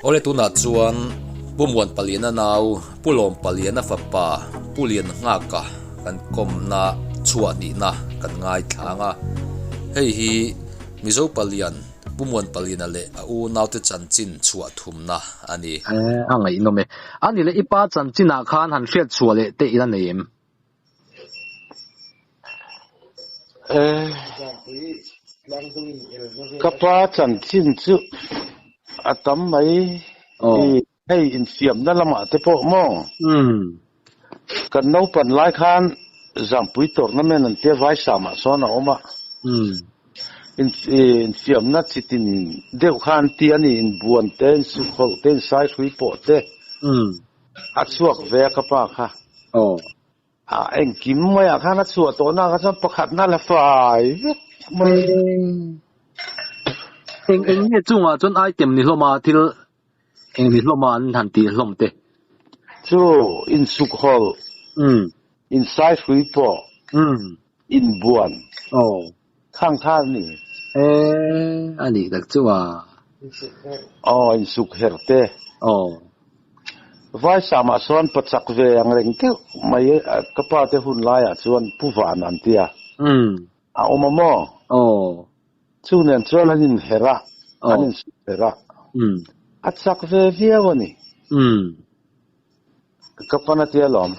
ole tu na chuan pumuan palian na nau pulom palian na fapa pulian nga ka kan kom na chua ni na kan ngai thanga hei hi mizo palian pumuan palian le u naute chanchin chua thum na ani angai no me ani le ipa chanchina khan han hriat chua le te ila neem kapa chanchin chu atam mai hei in fiam na lama te po mo kan no pan lai khan zampui tor na men an te vai sama so na oma in fiam na chitin deu khan ti ani in buan ten su khol ten sai hui po te a chuak ve kapa kha anh kiếm mày à khá là sủa tối nào cái pakhat na là phải mày anh nghe chung à chọn ai tìm ni lo mà thì anh ni lo mà anh hẳn ti lom te chú in suk hall in sai free po in buồn khang than ni anh đi đặc chú à in suk her te vai sama son pachak ve ang reng te mai kapa te hun lai a chuan puwan an tia a omamo chu nen chuan anin hera anin hera achak ve viawani kapa na tia lom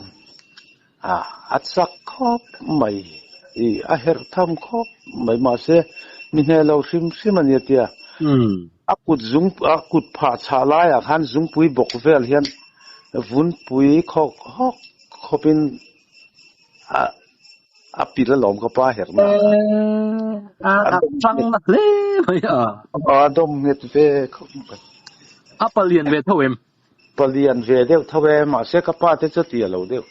achak khop mai a her tham khop mai ma se min he lo sim sim an tia akut pha cha lai a khan zung pui bok vel hian vun pui khopin a pila lom ka pa her na chang na le mai dom net ve palian ve thawem palian ve deu thawem ma se ka pa te chati lo deu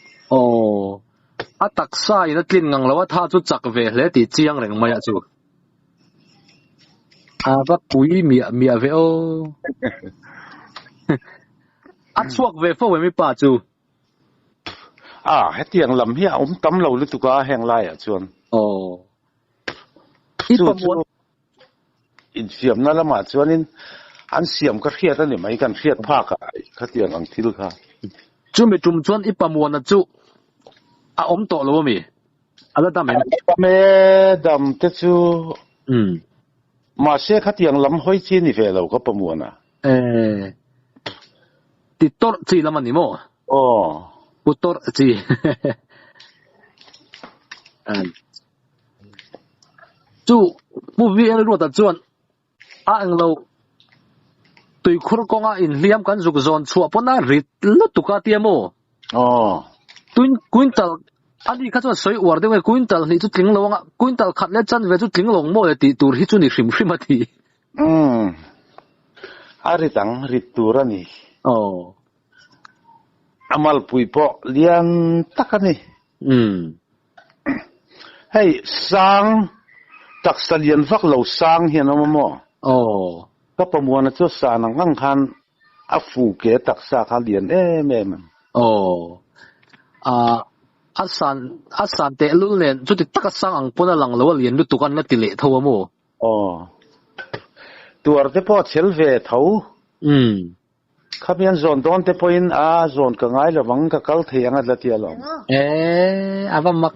taksa ina tlin ngang lawa tha chu chak ve hle ti chiang reng mai a chu va pui mi ve chuak về phố về mi pa chu hết tiếng lầm hi tắm lâu lúc tuka heng lai à chuan in fiam na lama chuan in an siam ka khiat ani mai kan khiat phak ka tiang ang thil kha chu me tum chuan ipamuan na chu to lo mi ala dam me dam te chu ma se kha tiang lam hoi chi ni ve lo ka pamuan tor chi lama ni mo putor chi chu mu vi an ro ta chuan ang lo tui khur konga in liam kan zuk zon chua pona rit lu tuka tiamo tuin quintal ani kha chuan soi war de quintal ni chu tling lawanga quintal khat le chan ve chu tling long mo le ti tur hi chu ni hrim hrim ati ari tang rit turani amal pui po lian takani hey sang tak salian vak lo sang hian mo ka pamuan chu sa nang hang khan a fu ke tak sa kha lian em asan te lu len chu ti tak sang ang pona lang lo lian lu tukan na ti le thaw mo tuar te po chel ve thau khamian zon don te point zon ka ngai lawang ka kal theianga latia lom ava mak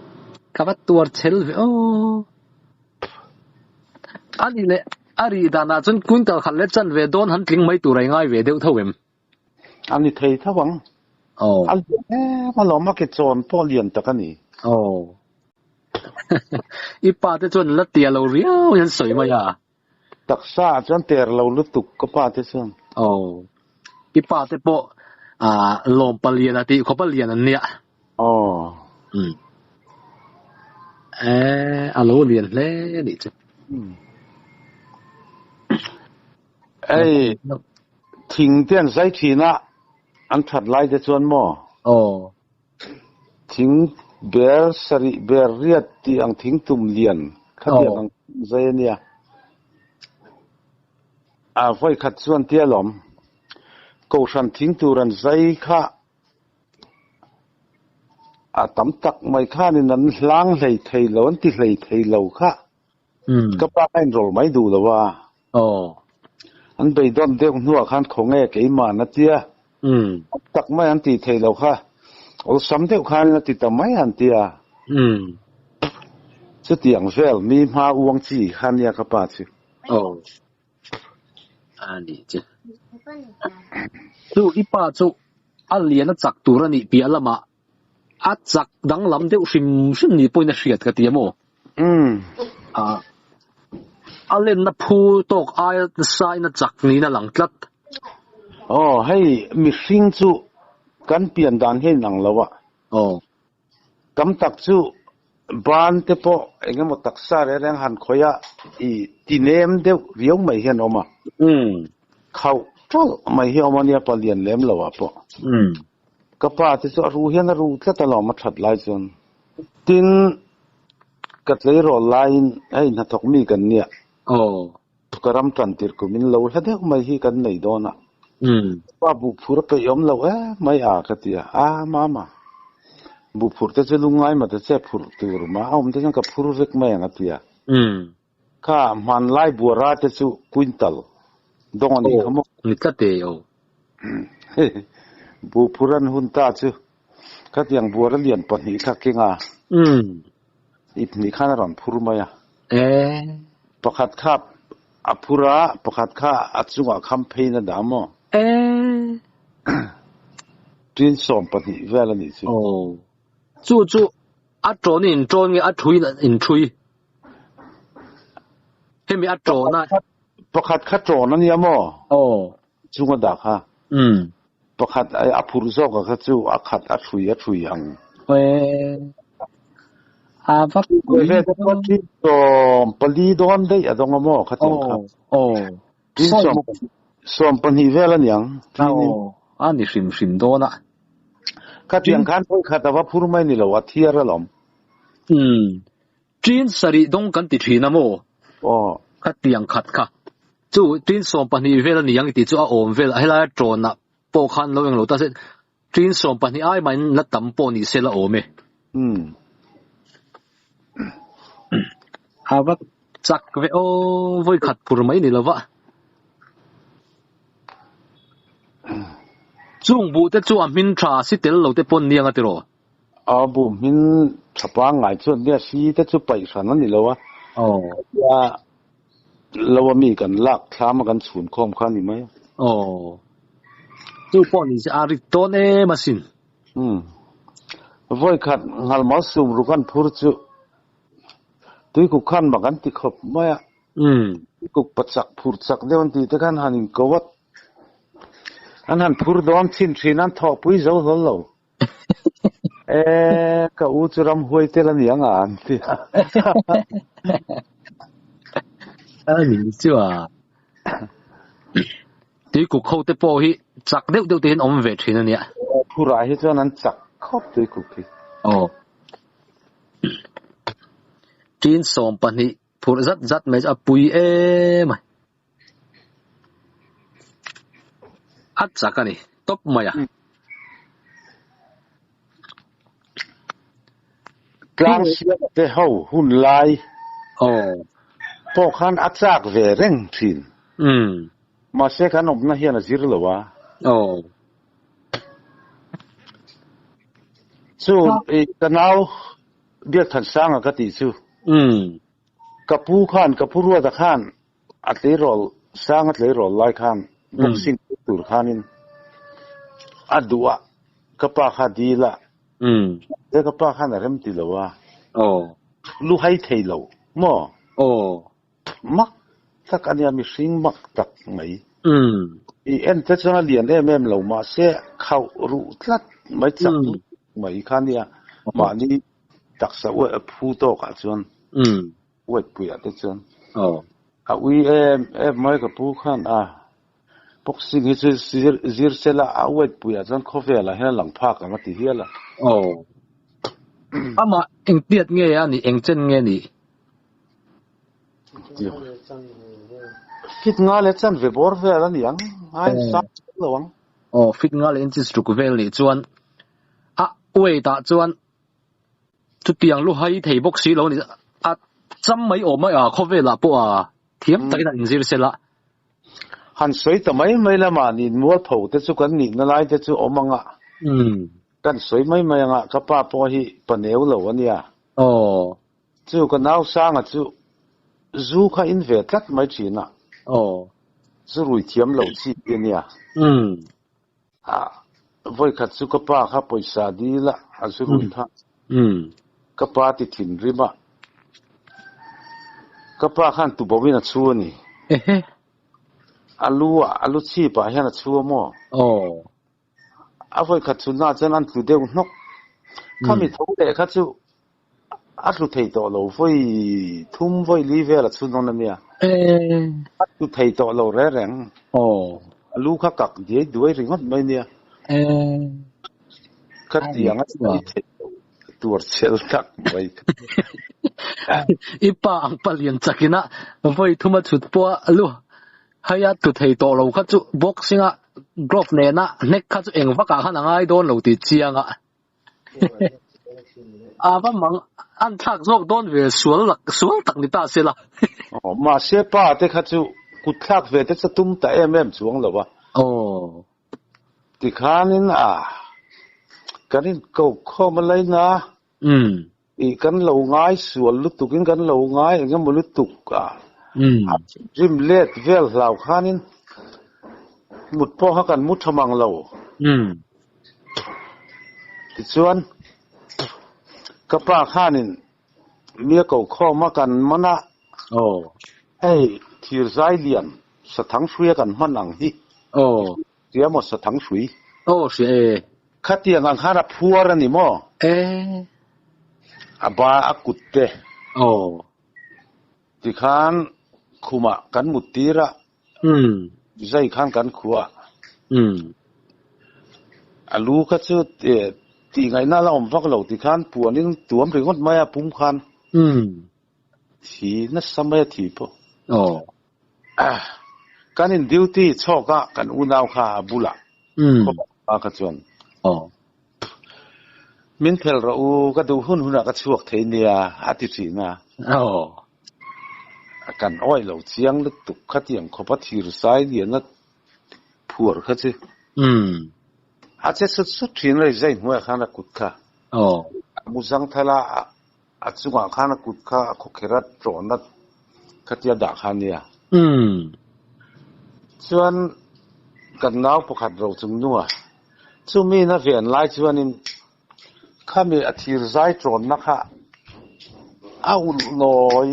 ka va tuar chel ve ani le ari dana chun quintal khat le chan ve don han tling mai turai ngai ve deu thawem ani thei thawang al ma lo ma ke chon polian takani ipa te chun latia lo riau yan soi ma ya taksa chon ter lo lutuk ka pa te chun ipa te po lom palian ati ko palian an nia alo lian le ni chu thing ten zai thina an that lai te chuan mo thing ber sari ber riat ti ang thing tum lian khatiang ang zai nia voi khat chuan tialom câu sản thính turan zai kha tam tak mai kha ni nan hlang lei thei lo an ti lei thei lo kha ka pa kain rol mai du lo wa อันไปดอนเด็กหัวขันของเอกไอ้มานะเตี้ยตักไม่อันตีเทเราค่ะโอ้สำเด็กขันนะติดแต่ไม่อันเตี้ยจะเตียงเฟลมีมาอวงจีขันยากระปาสิโอ้อันนี้จ้ะดูอีป้าจูอันเลียนจักตัวนี่เปียละมาอัดจักดังลำเดียวชิมนี่ปุ่นน่ะเสียดกันเตี้ยโมอันเล่นน่ะพูตกอายสายน่ะจักนี่น่ะหลังตัดอ๋อให้มีสิ่งจูกันเปลี่ยนด้านให้หนังแล้วอะกำตักจูบ้านเตปอเองหมดตักซาเรื่องหันขอยะอีตีเนมเดียวเรียวไม่เห็นออกมาเขาจ้าไม่เห็นออกมาเนี่ยปเลียนเล็มแล้วอะปอก็ป้าที่จะรู้เห็นรู้แค่ตลอดมาถัดไล่จนตินกัดเลยรอไล่ไอ้นักทอกมีกันเนี่ยกระรำตันติดกุมินเราแล้วเด็กไม่เห็นกันในโดนอะป้าบุพรไปยอมเราไม่อาคติมาบุพรแต่จะลุงไงมาแต่จะพรตัวมาเอามันจะยังกับพรเล็กไม่งัดยาข้ามันไล่บัวราแต่จะควินตัลดงนี่เขาบอกนี่ก็เตียวบุพรันหุ่นตาจูก็ยังบัวเรียนปนิทักเก่งอีกนี่ข้ารันพรมายาประคัดข้าอภุระประคัดข้าอัจฉริยะคัมเพย์นดามจีนสอมปนิเวลานี่จูอัดโจนี่โจนี่อัดชุยนะอินชุยเห็นมีอัดโจนะประคัดข้าโจนั่นยามจุงกดักฮะประคัดไอ้อภุรุโซก็จูอักขัดอัดชุยยังฟักเวทก็ที่โจปลีดอนได้อะดงมอขัดยังครับจีนสอมปนิเวลานี่ยังอันนี้ชิมโดนะขัดยังขันพูดขัดแต่ว่าพูดไม่นี่เราว่าเทียร์หรอจีนสรีดงกันติดทีนะโมขัดยังขัดค่ะจู่จีนสอมปันนี้เวลานี้ยังติดจู่อ่อนเวลาให้เราโจรนะปอขันเรายังรู้แต่เสร็จจีนสอมปันนี้ไอ้มันนัดตั้มปอนี่เสร็จแล้วโอ้เมว่าจักเวโอ้ไว้ขัดพูดไม่นี่แล้ววะจุงบูแต่จู่มินทราสิเตลเราแต่ปนเนียงอ่ะติโรบูมินสปางไงส่วนเนี่ยสิแต่จู่ไปสันนั่นนี่แล้ววะว่าเราว่ามีกันลักท้ามากันศูนย์คมข้านี่ไหมจู่ปนนี่จะอาริโตเน่มาสินไว้ขัดหัลมาสุมรุกันพูดจู่ที่กุขันมากันติดขบไม่กุปัจจักพูดจักเดี๋ยววันที่แต่กันหันกวัดอันนั้นพูดดอมชินชินันทอปุยเจ้าหัวเราก็อุจรำหวยเตลันยังอ่านที่นี่จ้ะที่กูเข้าแต่พอฮีจักเดี๋ยวเห็นอมเวทที่นั่นเนี่ยผู้ร้ายที่เจ้านั้นจักครบที่กูที่จีนสอมปันนี้พูดจัดไม่จะปุยมาอัดจักกันนี่ตบมากลางเสียแต่เฮาหุ่นลายพวกขันอัดจักเวเร่งสินมาเสกขนมน่าเฮียนจิรเลยวะสู้อีกกันเอาเบียดขันสร้างก็ติสู้กับผู้ขันกับผู้รัวตะขันอัดเลยรอสร้างอัดเลยรอลายขันบุกสิ่งตุรขานินอัดดัวกับป้าขาดีละแต่กับป้าขาน่ะเริ่มติดแล้ววะลูกให้เทลาวมั้งมักถ้ากันยังมีสิ่งมักตักไหมเอ็นแต่จะมาเรียนได้แม่เรามาเสียเขารู้ทัดไม่จักไหมขันเนี่ยมานี่ตักสาวผู้โตกันจนเวทปุยอัดจนวิไม่กับผู้ขันพวกสิ่งที่ซิร์เซล่าเอาไว้ปุยจันคอฟเฟ่ละเฮลังพักกันมาที่เฮล่ะมาเอ็งเตียดเงี้ยนี่เอ็งเจนเงี้ยนี่ฟิตงาเลจันเวบอร์เวลนี่ยังไอ้สักระวังฟิตงาเลนจิสตุกเวลนี่จวนเวตาจวนจุดเตียงลูกให้ทีพวกสีเหล่านี้จำไม่ออกไหมคอฟเฟ่ละปุ๊เทียมแต่กันซิร์เซล่า หันสวยแต่ไม่ละมานี่มัวเผาแต่สุกันนี่นั่นไรแต่สุอมังอ่ะกันสวยไม่อ่ะกับป้าพอฮีปนเอวเหล่านี้อ๋อสุกันเอาสร้างอ่ะสุข้าอินเวตัดไม่จีน่ะอ๋อสุรุ่ยเทียมเหล่าชีเนี่ยไว้ขัดสุกับป้าข้าปอยสาดีละสุรุ่ยท่ากับป้าติดถิ่นริบะกับป้าขันตุบวินัชัวนี่อาลูชีปะเห็นชัวมั้งอ๋อไว้ขัดสุนัขจะนั่นคือเดียวนกข้ามีทุกเด็กขัดสุลูเทย์ตัวเราไว้ทุ่มไว้ลีเวลสุนัขนั่นเนี่ยลูเทย์ตัวเราแรงอ๋อลูกข้ากักเดี๋ยวด้วยริงมั้ยไม่เนี่ยขัดอย่างนั้นตัวเชลกักไว้อีป้าอังปลียนจักนะไว้ทุ่มมาชุดปัวลูให้ยัดตุเทตัวเราขัดจุบ็อกซิ่งอ่ะกรอบเนน่ะเน็กขัดจุเองว่าการขนาดไอ้โดนเราติดเชียงอ่ะว่ามังอันทักโลกโดนเวสวนตักนิตาเสียละอ๋อมาเสียป้าแต่ขัดจุกุดทักเวแต่จะตุ้มแต่สวงหรอวะอ๋อที่ข้านี่นะกันนี่ก็ข้อมันเลยนะอีกันเราง่ายสวนลุตุกินกันเราง่ายงั้นมันลุตุกอ่ะริมเล็ดเวลเราข้านี่มุดพ่อเขากันมุดทมังเราที่ส่วนกับป้าข้านี่เมียเก่าข้อมากันมันนะโอ้ให้ที่ใจเลียนสถังช่วยกันมันหนังที่โอ้เสียหมดสถังช่วยโอ้เสียขัดยังข้ารับพัวรันนี่มั้งอบาอากุตเตโอ้ที่ข้านคุมะกันมุตีระใจข้านกันขัวลูกก็จะที่ไงน่าเราฟักเราที่ข้านปวดนี่ตัวมันก็ไม่ปุ่มข้านที่นั่นสมัยที่พอโอ้การอินดิวตี้ชอบกันอุณาวข้าบุละก็กระจวนโอ้มินเพลเราก็ดูหุ่นก็ช่วยเทียนอาทิตย์นะโอ้กันอ้อยเราเชียงลึกตุกขัดยังขบทีรสายเดียนัดผัวเขาสิอาจจะสุดที่เลยใจหัวข้านักกุดข้าโอ้มุสังทลาอาจจะว่าข้านักกุดข้าขกรัดโจนัดขัดยาด่าข้าเนี่ยส่วนกันน้าวพวกขัดเราจึงนัวช่วงนี้นะเวียนไล่ส่วนนี้ข้ามีอาทิตย์ใจโจนนะคะเอาหน่อย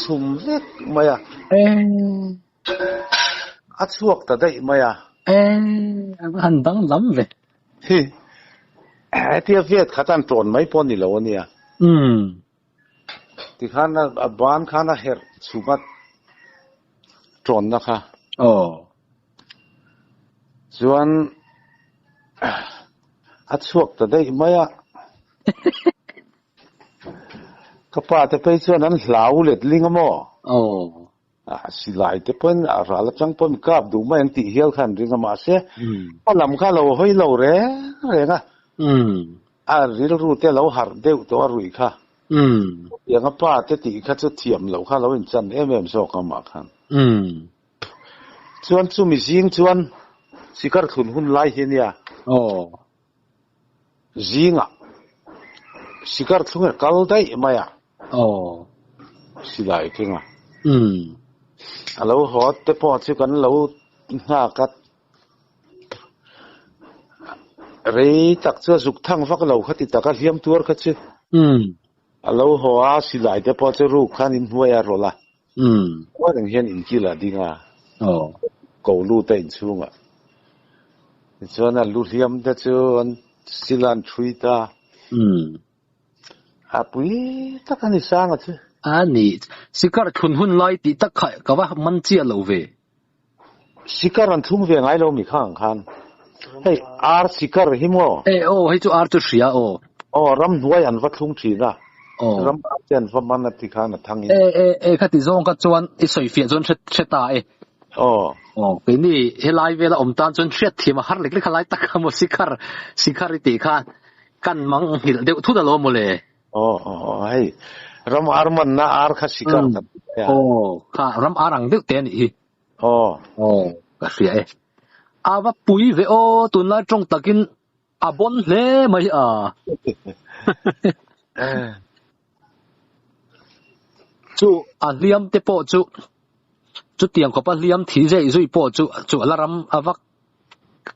สุ่มเล็กไหมอ่ะอาช่วงแต่ได้ไหมอ่ะอันดังล้ำเลยที่เวียดข้าจันโจนไม่พอนี่แล้วเนี่ยที่ข้าน่ะบ้านข้าน่ะเฮร์สุกัดโจนนะคะโอ้ส่วนอาช่วงแต่ได้ไหมอ่ะก็ป้าแต่ไปส่วนนั้นเหลาเล็ดลิงมั้งโอ้สิไลแต่เพิ่นอะไรจังเพิ่นกลับดูไม่ยังตีเหี้ยขันริงมาเสียพอลำข้าเราเฮ้ยเราเร่งอ่ะริรู้แต่เราหาเดียวตัวรุ่ยค่ะอย่างป้าแต่ตีข้าจะเทียมเราข้าเราเป็นจันสอกมาขันส่วนสุ่มสิงส่วนสิการขุนหุ่นไล่เฮียเนี่ยโอ้จิงอ่ะสิการทุ่งกัลได้ไหมอ่ะโอ้สิไลเก่งอ่ะเราหอแต่พอช่วยกันเราหากัดเรื่องตักเสื้อสุกทั้งฟักเราขัดติดตะการเลี้ยมตัวขัดชื่อเราหัวสิไลแต่พอจะรู้ขันอินหัวยารอละว่าอย่างเช่นอินกิลาดิงอ่ะกูรู้แต่อินช่วงอ่ะส่วนนั้นรู้เลี้ยมแต่ส่วนสิลันทรีตาปุยตะกันนี่สร้างอ่ะชื่ออันนี้สิการคุณหุ่นไล่ติดตะไคร้ก็ว่ามันเจียเราเวสิการันทุ่มเวงไงเรามีข้างคันเฮ้ยอาร์สิการหิมโอโอ้ให้จูอาร์จูเสียโอ้รำหัวยันวัดทุ่งชีนะรำอาเจนฟังมันติขานทางนี้ข้าติดงก็จวนไอ้สวยเฟียจวนเชตาปีนี้เฮลัยเวลาอมตานจนเชียดที่มาหาเล็กๆขลายตะกามสิการติขานกันมังหิลเดี๋ยวทุกตลอดหมดเลยให้รำอาร์มันน่าอาร์ข้าสิการโอ้ข้ารำอารังเด็กเต็นอี cái gì ấy à và bùi về tuần lại trong takin bon lẽ mày chú liam te po chú tiền của bạn liam thì dễ rồi po chú là ram vắc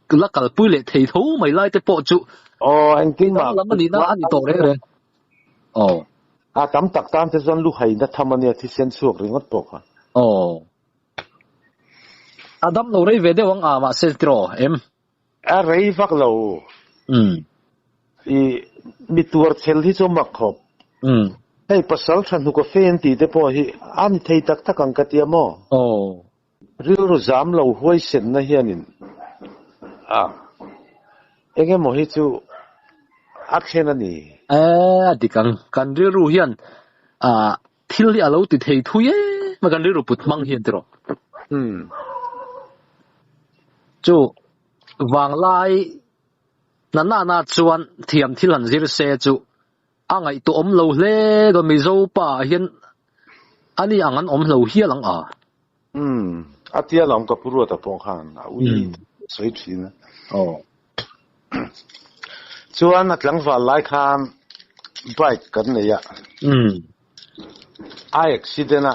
là cả bùi lệ thầy thú mày lại te po chú anh kinh mà lắm anh na anh tổ đấy tắm tắc tam te zon lu hay na tham anh thì sen suộc ringot po Adam lo rei vede wang mà sẽ tro em rei vak lo mi tuar chel hi cho mak khop hey pasal than hu ko fen ti te po hi an thei tak tak ang katia mo ril ro zam lo hoi sen na hianin enge mo hi chu action ani dikang kan ri ru hian thil li alo ti thei thu ye ma kan ri ru put mang hian tro chu wang lai na chuan thiam thil han zir se chu angai to om lo hle do mi zo pa hian ani angan om lo hi lang atia lam ka puru ta pong khan ui soi thina chuan atlang wa lai khan bike kan ne ya accident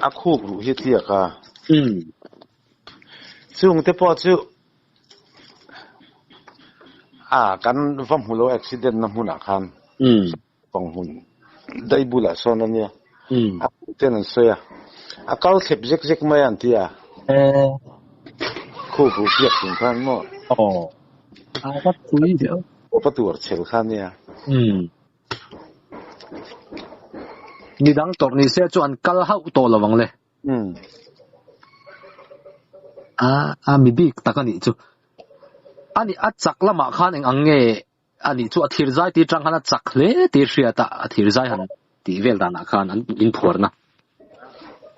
a khuk ru hi tia ka chung te po chu kan vam hulo accident na huna khan pong hun dai bula son ania ten an soya akal khep jek mai an tia khu bu piak chung khan mo bắt quý điều pa tur chel khan nia ni dang tor ni se chuan kal hau to lawang le mi bik takani chu ani achak lama khan eng ange ani chu athir zai ti tang hana chak le ti ria ta athir zai han ti vel dana khan an in phorna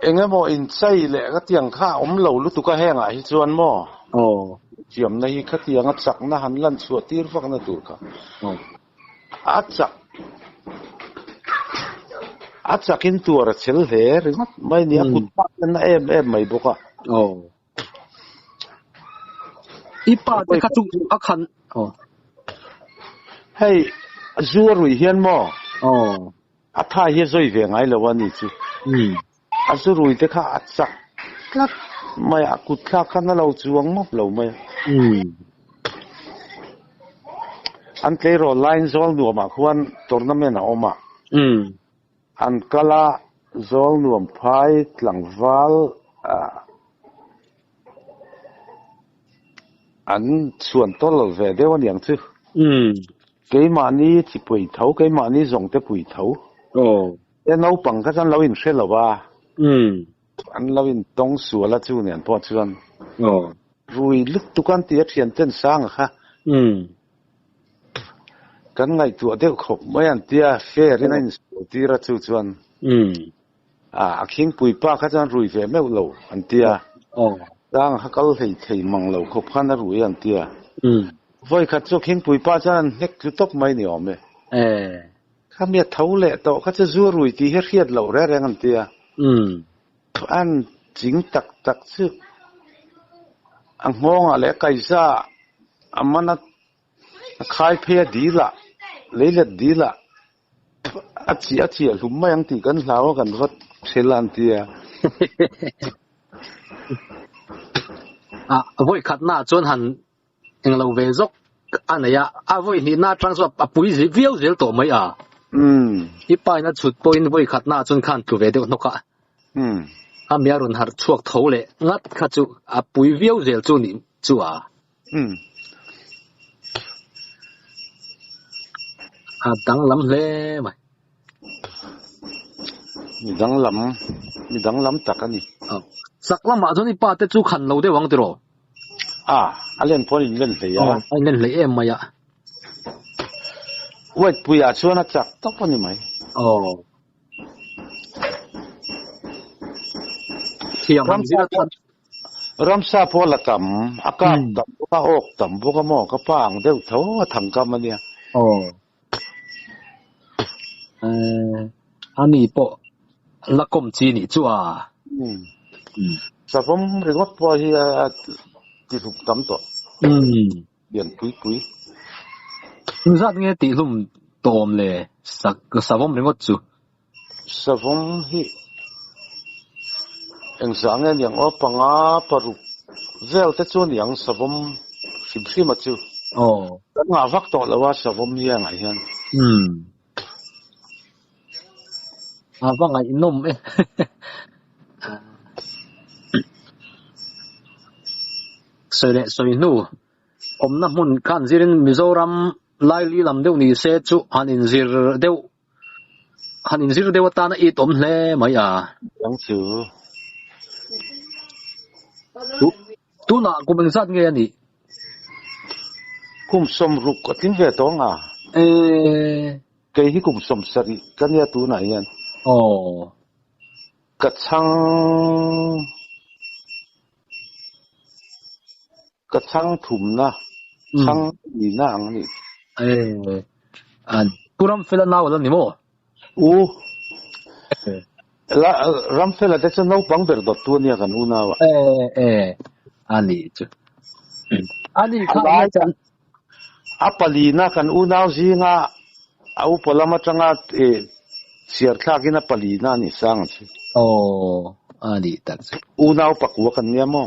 engemo in chai le ka tiang kha om lo lu tu ka henga hi chuan mo chiam na hi khatiang a chak na han lan chu tir vak na tur ka achak in tur chel he ring mai ni akut pa na em mai boka ipa te khachu akhan hey zurui hian mo atha hi zoi ve ngai lo ani chu azurui te kha achak klak mai akut kha khan lo chuang mop lo mai an ro line zol nu ma khwan tournament a oma an kala zol nuam phai tlangwal an chuan tol ve dewa niang chu ke mani chi pui thau ke mani zong te pui thau e no pang ka chan lo in hrelo ba an lo in tong su la chu nian po chuan rui lut tu kan ti thian ten sang kha kan ngai tu de khop mai an tia fair in in ti ra chu chuan king pui pa ka chan rui ve me lo an tia dang hakal thei mang lo khop khan na rui an tia voi khat chu king pui pa chan nek tu tok mai ni ome khamia thau le to kha chu zu rui ti he riat lo re reng an tia an jing tak chu ang ngong ale kaisa amana khai phe di la leilet di la achi lum mai ang ti kan hlaw kan vat selan tia voi khat na chon han eng lo ve zok anaya voi ni na transfer pui zi viau zel to mai ipai na chut point voi khat na chon khan tu ve de noka miarun har chuak tho le ngat kha chu pui viau zel chu ni chu dang lam le mai mi dang lam takani sak lam ma choni pa te chu khan lo de wang tro alen pon in len le ya ai nen le em ma ya wait puya chuan a chak tok pani mai thiam ham zira tan ramsa pola tam akap tam ka ok tam boka mo ka pang deu tho thang kam ania ani po lakom chi ni chu Savom ringot po hi ti lum tam to biển quý Zat nghe ti lum tom le savom ringot chu Savom hi ang sang en yang opanga paru zel te chun yang savom sim ma chu nga vak to lawa savom hi ang hian vâng ai nôm ấy soi nu na mun kan zirin Mizoram lai li lam deuh ni se chu han in zir deuh ta na it hle mai yang chu tu na ko beng zat nge ni kum som ruk ko tin ve to nga ke hi kum som sari kan ya tu na yan Cắt sang thùm na sang ni na ang ni puram fela na wala ni mo ram fela de chen no pang ber dot tu nia kan una wa ani chu ani kha chan apali na kan una zinga au polama changa siar thlakina pali na ni sang chi ani tak chu unau pakwa kan nia mo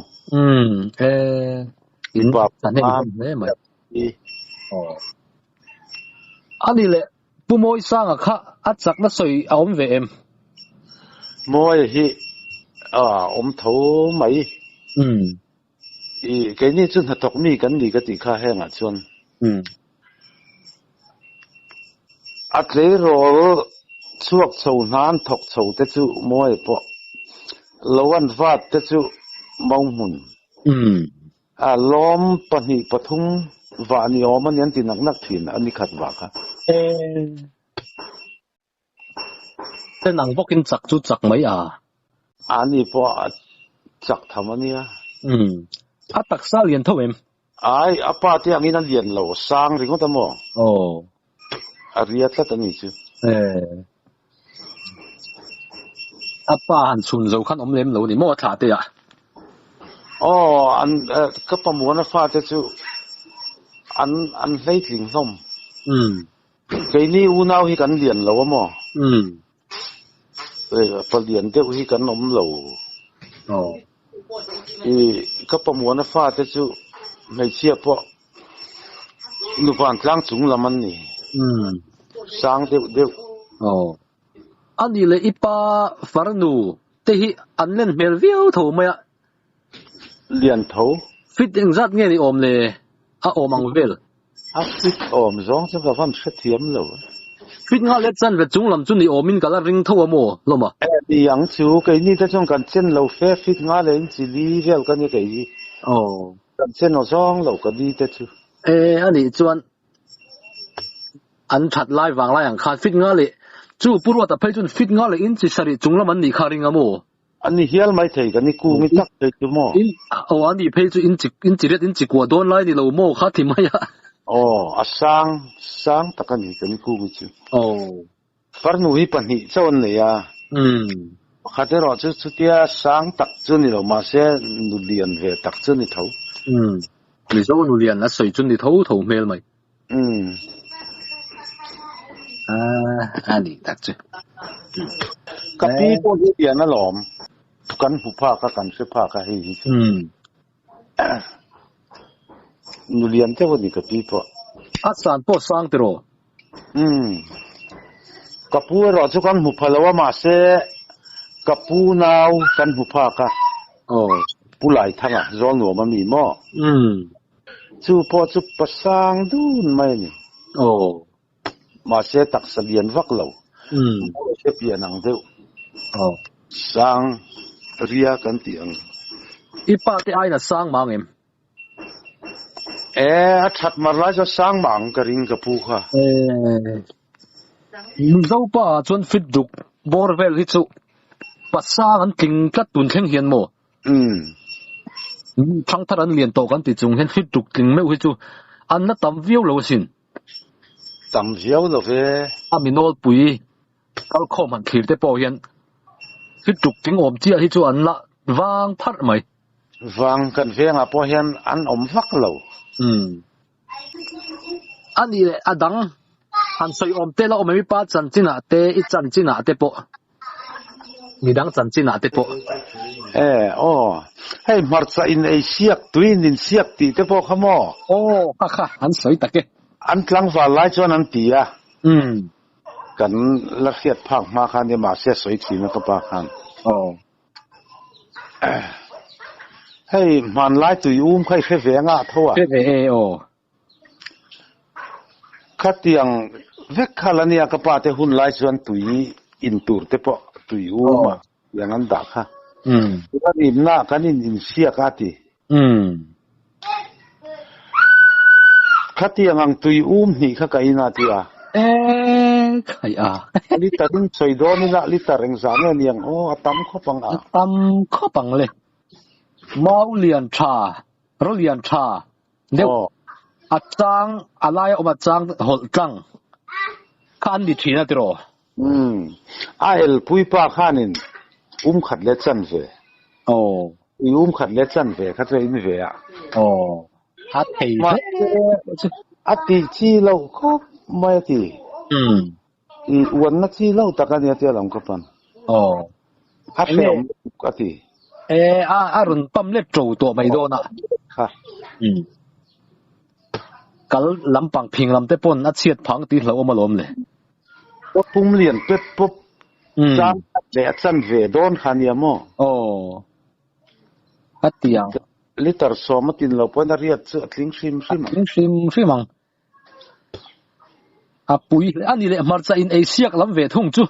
in ba ne mai ani le pumoi sang kha achak na soi aom ve em moi hi om tho mai cái này chun hat tok mi kan ni ka ti kha henga chun atle ro chuak chho nan thok chho te chu moi po lowan vat te chu mong mun lom pani pathum wa ni om an ti nak nak thin ani khat wa kha te nang bokin chak chu chak mai ani po chak thamania atak sa lian tho em ai apa te angin an lian lo sang ringo ta mo ariat la tani chu apa han chun zo khan om lem lo ni mo tha te an ka pamuana fa te chu an hlei thling hlom cái ni unau hi kan lian lo mo pa lian te hi kan om lo ka pamuana fa te chu mai chia po nu van tlang chung laman ni sang deu ani le ipa farnu te hi anlen mel viau tho maya lian tho fit eng zat nge ni om le omang vel fit om zong cha van thiam lo fit nga le chan ve chung lam chu ni omin kala ring tho mo loma yang chu cái ni ta chong kan chen lo fe fit nga le in chi li vel kan ni kai kan chen no zong lo kan ni te chu ani chuan an that lai wang lai ang kha fit nga le chu purwa ta phai chun fit nga le in chi sari chung lam an ni kha ring amo ani hial mai thei kan ni ku mi tak te chu mo ani phai chu in chi ret in chi kwa don lai ni lo mo kha thi maya sang takani kan ku mi chu farnu hi pani chon le ya khatero chu tia sang tak chu ni lo ma se nu lian ve tak chu ni tho ni zo nu lian na soi chun ni tho tho mel mai ani tak chu kapi po hi lian na lom kan hu pha ka kan se pha ka hi nu lian te wo ni kapi po asan po sang tero kapu ro chu kan hu phalawa ma se kapu nau kan hu pha ka pulai thanga zol no ma mi mo chu po chu pasang dun mai ni ma se tak salian vak lo se pianang deu sang ria kan tiang ipa te ai na sang mang em that marla cho sang mang ka ring ka pu kha zo pa chon fit duk borvel hi chu pasang an ting tlat tun thleng hian mo thang thar an lian to kan ti chung hen fit duk ting meu hi chu an na tam viau lo sin tam viau lo ve aminol pui kal khom han thir te po hian fit duk ting om chia hi chu an la vang phát mày vang kan ve nga po hian an om vak lo ani le adang han soi om te la om mi pa chan china te I chan china te po mi dang chan china te po hei marcha in ei siak tuin in siak ti te po khamo kha han soi take an tlang wa lai chuan an ti a kan la khiat phak ma khan ni ma se soi thi na ka pa khan hei man lai tui khai khe ve nga thowa khe ve khatiang vek khalania ka pa te hun lai chuan tui in tur te po tui yang an da kha kan in na kan in sia ka ti khatiang ang tui ni kha ka ina ti a khai liter in soi do ni na liter eng za ne niang atam kho pang le mau lian tha ro lian tha deu achang alai oma chang hol chang khan di thina tiro el pui pa khanin khat le chan ve khat le chan ve kha tre in ve a hat thei ati chi lo kho mai ti wan na chi lo takania te lam ka pan hat le ka ti arun pam le tro to mai do na ha kal lampang phing lam te pon a chiat phang ti hlo ma lom le pum lian pet pop cham le chan ve don khania mo atiang liter so matin lo pon a riat chu tling sim mang apui ani le marcha in asia lam ve thung chu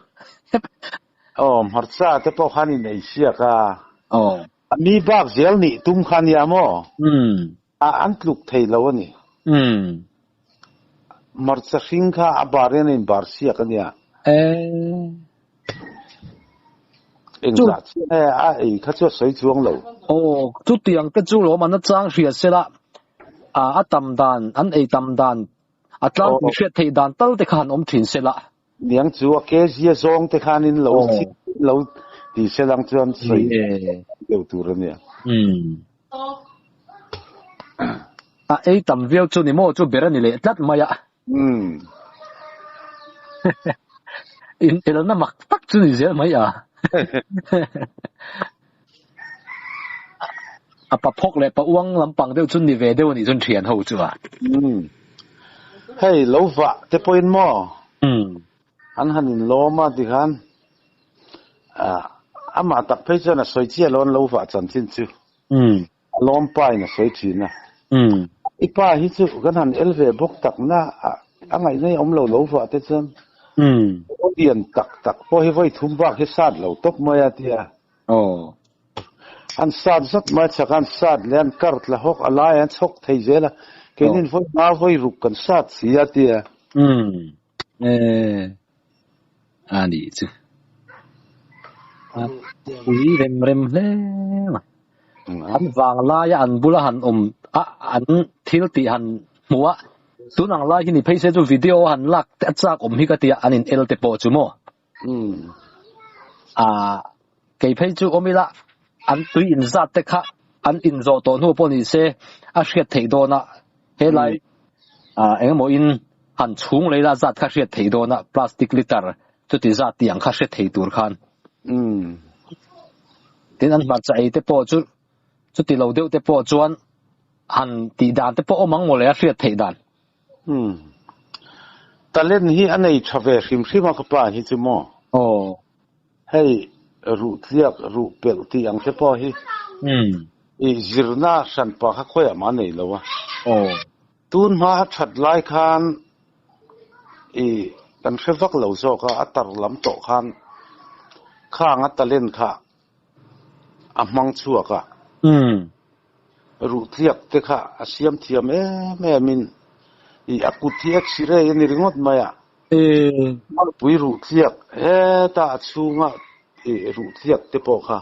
marcha te po khanin asia ka mi bak zel ni tum khania mo an tluk thei lo ani marcha singkha abaren in barsia kania engza kha chu soi chuang lo chu tiang te chu lo man chang hria sela atam dan an ei tam dan atlang ti hria thei dan tal te khan om thin sela niang chu ke zia zong te khanin lo ti selang chuan sei lo tur ania ei tam viau chu ni mo chu berani le tlat maya in elana mak tak chu ni zel maya apa phok le pa uang lampang deu chu ni ve deu ni chun thian ho chu hei lova te point mo an hanin loma ti khan ama tak phei chana soi chia lon lova chan chin chu lom pai na soi thina ipa hi chu kan han elve bok tak na angai nei om lo lova te chan dian tak po hi voi thum ba he sat lo top maya tia an sat zat ma chakan sat len kar tla hok alai an chok thei zela kenin voi na voi ruk kan sat sia tia ani chu ui rem le an wang la ya an bula han an thil ti han muwa tunang la hini phaise chu video han lak te chak hi ka tia anin el te po chu mo ke phei chu omila an tui in zat te kha an in zo to nu po ni se a hriat thei do na he lai engmo in han chung leila zat kha hriat thei do na plastic liter chu ti zat tiang kha hriat thei tur khan tin an ma chai te po chu ti lo deu te po chuan han ti dan te po omang mo le a hriat thei dan talen hi anei thave hrim ka pa hi chu mo hei ru thiak ru pel ti ang te po hi i zirna san pa kha khoya ma nei lowa tun ma that lai khan i kan khevak lo zo ka atar lam to khan khang atalen kha amang chua ka ru thiak te kha asiam thiam min i akuthiak sire ni ringot maya pui ru thiak ta chunga ru thiak te po kha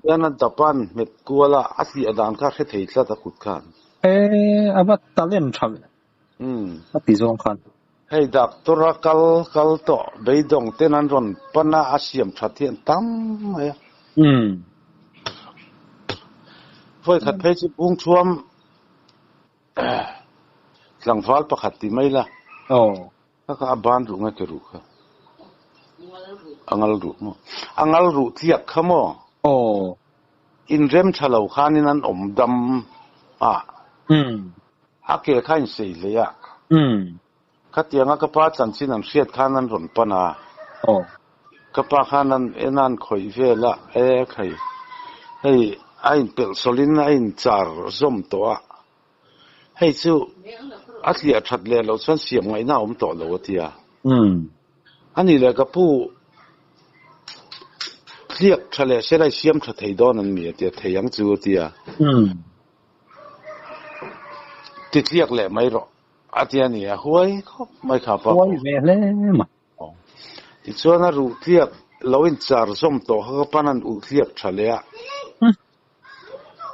yana dapan met kuala asi adan kha khe thei tla ta khut khan abat talen thal ati zong khan hei doctora kal to beidong tenan ron pana asiam thathian tam ya phơi khát phê chụp hung chuom lang phal pa khát tí mấy là các ban rủ ngay cái rủ cả angal rủ thiệt khăm mò in rem thalo khan in an dam ke khan sei le ya khatianga ka pa chan chin am hriat khan an ron pana ka pa khan an enan khoi vela khai hei ain pel solin ain char zom to a hei chu atlia that le lo chan siam ngai na to lo tia ani le ka pu liek thale se lai siam tha thei don an mi tia theiang chu tia ti liek le mai ro atia ni a huai khop mai kha pa huai ve le ma ti chuan a ru liek lo in char zom to ha panan u liek thale a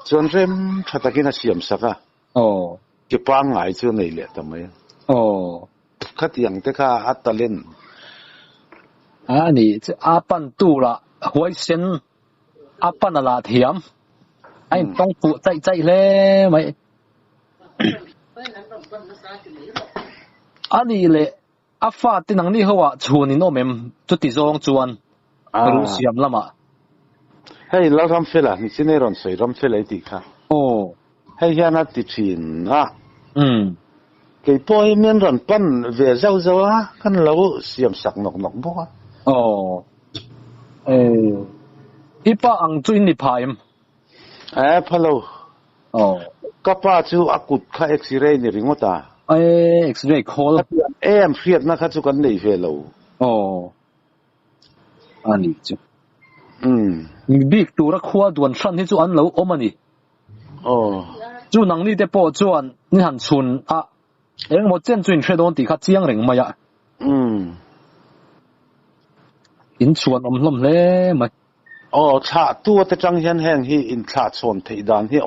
chuan rem thatakina siam saka ke pa ngai chu nei le ta mai khatiang te kha atalen ani apan tu la huai sen apan la thiam ai tong pu chai chai le mai ani le afa tinang ni hawa chunin omem chu ti zong chuan ru siam lama hei la ram fela ni chineron sei ram fela ti kha hei hiana ti thin a ke poi men ran pan ve zau zau a kan lo siam sak nok nok bo ipa ang chuin ni phaim phalo kapa chu akut kha x-ray ni ringota x-ray call em hriat na kha chu kan nei ve lo ani chu big tura khua duan than hi chu an lo omani chu nang ni te po chuan ni han chun a eng mo chen chuin thredon ti kha chiang reng maya in chuan hlom le mai cha tu te chang hian heng hi in thla chon thei dan hi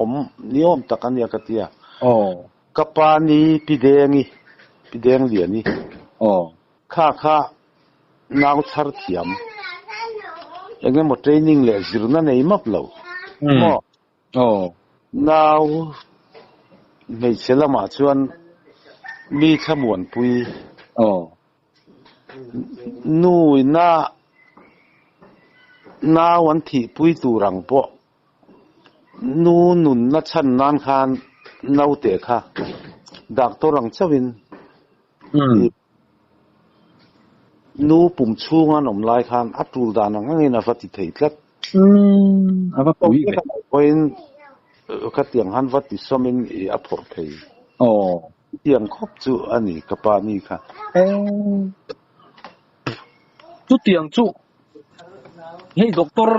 niom takania katia kapani pideng liani kha naw thar thiam enge mo training le zirna nei map lo naw nei selama chuan mi thamuan pui nui na wan thi pui turang po nun na chan nan khan nau te kha doctor ang chawin nu pum chunga nom lai khan atul dan ang ngai na vati thei tlat ava pui point ka tiang han vati somin e aphor thei tiang khop chu ani kapani kha chu tiang chu hei doctor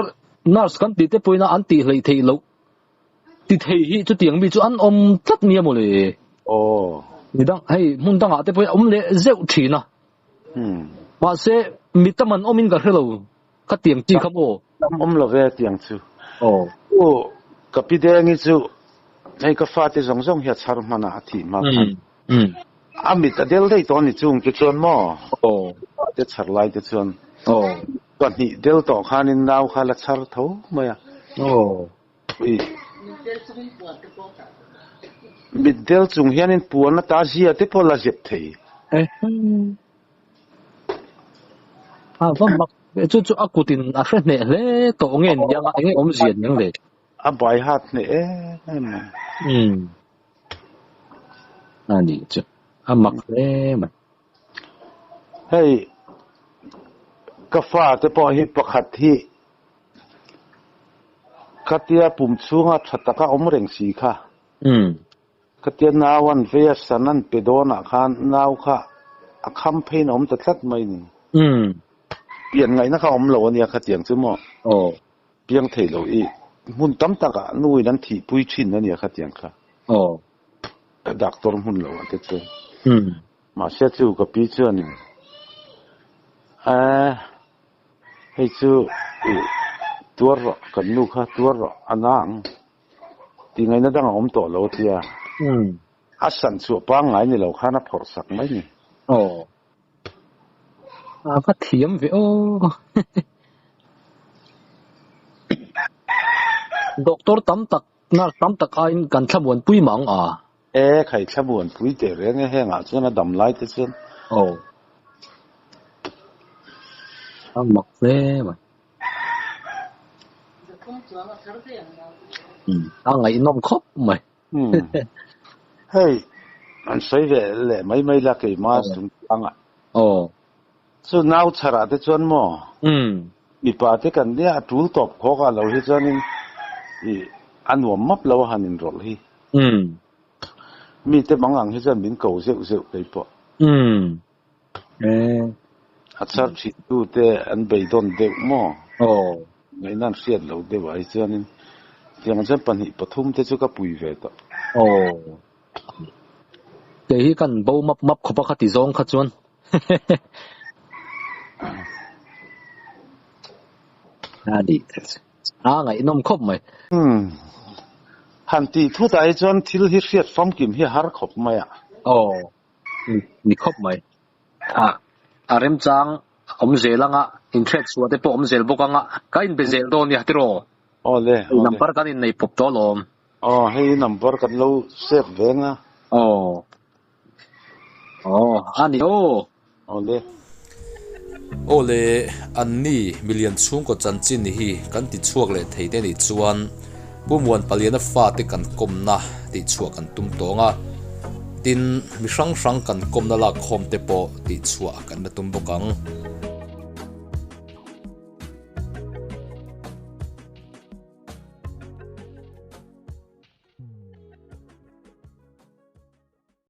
nurse kan ti te poina an ti hlei thei lo ti thei hi chu tiang mi chu an tlat nia mo le ni dang hei mun dang a te poi le zeu thina wa se mitaman omin ka hello ka tiang ti khamo lo ve tiang chu kapideng chu hei ka fa te zong zong hia char mana thi ma amit adel dei to ni chung ke chon mo te char lai te chon còn nhị đeo tỏ khan in nào khan là char thấu mày à mid đeo chung hian in puan na ta zia te pola zep thei vâng mặc chu akutin a hre ne le to ngen yang a nge om zian yang le a bai hat ne ani chu a mak le ma hey kafa te po hi pakhat hi katia pum chunga thataka omreng si kha katia nawan ve sanan pedona khan naw kha akham phein om ta tlat mai ni pian ngai na kha om lo ania khatiang chu mo piang thei lo i mun tam taka nui nan thi pui thin ania khatiang kha doctor mun lo te chu ma se chu ka pi chu ani hei chu tuar kan nu kha tuar anang ti ngai na dang om to lo tia asan chu pa ngai ni lo khana phor sak mai ni phát thiếm vậy doctor tắm tật na tam tak a in kan thlamuan pui mang a khai thlamuan pui te reng henga chuan a dam lai te chuan ang mak le ma a ngai nom khop mai hey an sei ve le mai la ke ma sum anga chu nau chara te chuan mo mi pa te kan dia tul top kho ka lo hi chuan in i anwam map lo hanin rol hi mi te mangang hi chuan min ko zeu pe po achar chi tu te an beidon de mo ngai nan siat lo de wai chuan in tiang chan pan hi pathum te chu ka pui ve to te hi kan bo map khopa khati zong kha chuan đi ngai nom khop mai han ti thu dai chuan thil hi hriat fam kim hi har khop mai a ni khop mai rem chang om zelanga interest suate po om zel bokanga ka in bezel don ya tiro le number kan in nei pop to lom hei number kan lo save venga ani le ole anni million chung ko chan chin hi kan ti chuak le theide ni chuan pumuan paliana fa te kan komna ti chuak kan tum tonga tin mi sang kan komna la khom te po ti chuak kan tum bokang